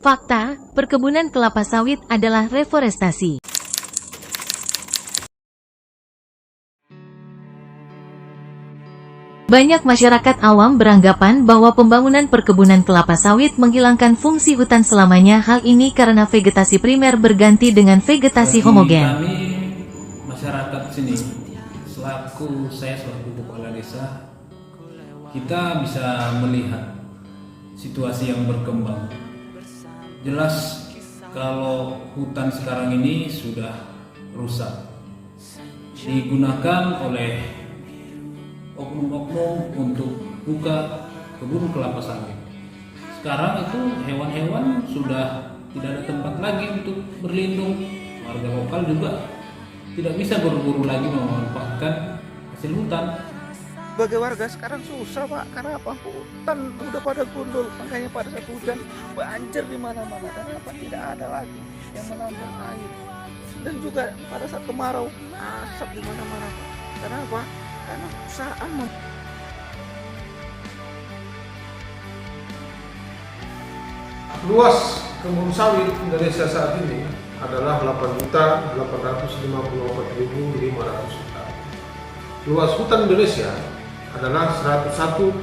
Fakta, perkebunan kelapa sawit adalah reforestasi. Banyak masyarakat awam beranggapan bahwa pembangunan perkebunan kelapa sawit menghilangkan fungsi hutan selamanya. Hal ini karena vegetasi primer berganti dengan vegetasi homogen. Kami masyarakat sini, saya selaku kepala desa, kita bisa melihat situasi yang berkembang. Jelas kalau hutan sekarang ini sudah rusak, digunakan oleh oknum-oknum untuk buka kebun kelapa sawit. Sekarang itu hewan-hewan sudah tidak ada tempat lagi untuk berlindung. Warga lokal juga tidak bisa berburu lagi memanfaatkan hasil hutan. Sebagai warga sekarang susah Pak, karena apa? Hutan udah pada gundul, makanya pada saat hujan banjir di mana-mana. Karena apa? Tidak ada lagi yang menampung air. Dan juga pada saat kemarau asap di mana-mana. Karena apa? Karena perusahaan Luas kebun sawit Indonesia saat ini adalah 8.854.500 hektar. Luas hutan Indonesia adalah 101,2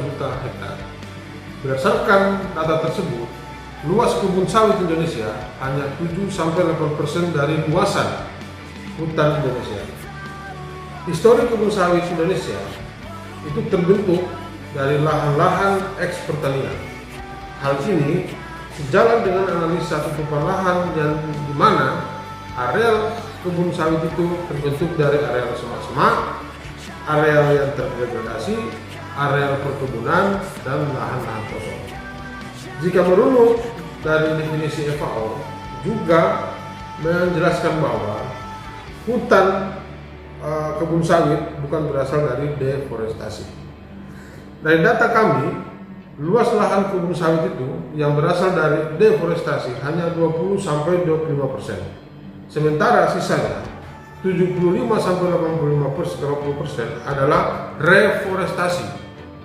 juta hektar. Berdasarkan data tersebut, luas kebun sawit Indonesia hanya 7-8% dari luasan hutan Indonesia. Histori kebun sawit Indonesia itu terbentuk dari lahan-lahan eks pertanian. Hal ini sejalan dengan analisa tutupan lahan yang di mana areal kebun sawit itu terbentuk dari areal semak-semak, areal yang terdegradasi, areal perkebunan, dan lahan-lahan kosong. Jika merunut dari definisi FAO juga menjelaskan bahwa hutan kebun sawit bukan berasal dari deforestasi. Dari data kami, luas lahan kebun sawit itu yang berasal dari deforestasi hanya 20-25%. Sementara sisanya 75-80% adalah reforestasi,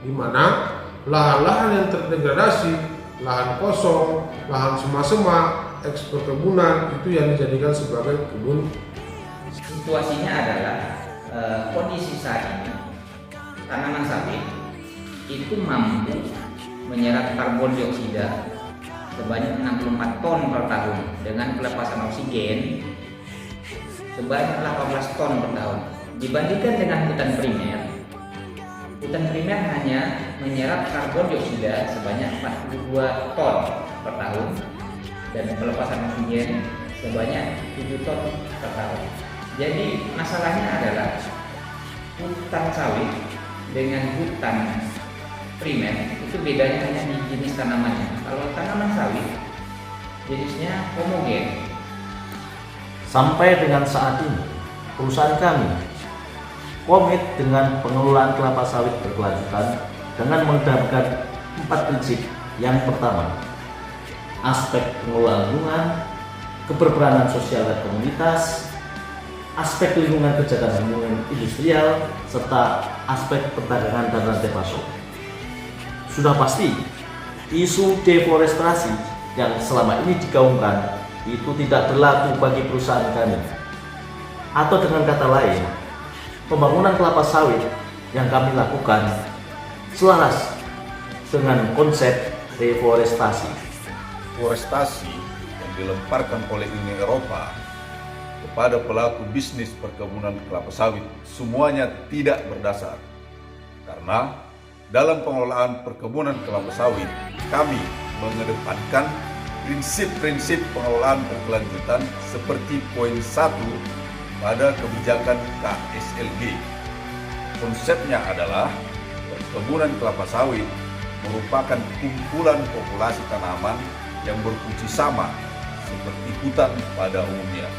di mana lahan-lahan yang terdegradasi, lahan kosong, lahan semak-semak, eks perkebunan itu yang dijadikan sebagai kebun. Situasinya adalah kondisi saat ini tanaman sawit itu mampu menyerap karbon dioksida sebanyak 64 ton per tahun dengan pelepasan oksigen sebanyak 18 ton per tahun. Dibandingkan dengan hutan primer hanya menyerap karbon dioksida sebanyak 42 ton per tahun dan pelepasan oksigen sebanyak 7 ton per tahun. Jadi masalahnya adalah hutan sawit dengan hutan primer itu bedanya hanya di jenis tanamannya. Kalau tanaman sawit jenisnya homogen. Sampai dengan saat ini, perusahaan kami komit dengan pengelolaan kelapa sawit berkelanjutan dengan menerapkan 4 prinsip. Yang pertama, aspek pengelolaan lingkungan, keberperanan sosial dan komunitas, aspek lingkungan kerja dan lingkungan industrial, serta aspek perdagangan dan rantai pasok. Sudah pasti, isu deforestasi yang selama ini digaungkan itu tidak berlaku bagi perusahaan kami. Atau dengan kata lain, pembangunan kelapa sawit yang kami lakukan selaras dengan konsep deforestasi. Deforestasi yang dilemparkan oleh Uni Eropa kepada pelaku bisnis perkebunan kelapa sawit semuanya tidak berdasar. Karena dalam pengelolaan perkebunan kelapa sawit, kami mengedepankan prinsip-prinsip pengelolaan berkelanjutan seperti poin 1 pada kebijakan KSLG. Konsepnya adalah perkebunan kelapa sawit merupakan kumpulan populasi tanaman yang berfungsi sama seperti hutan pada umumnya.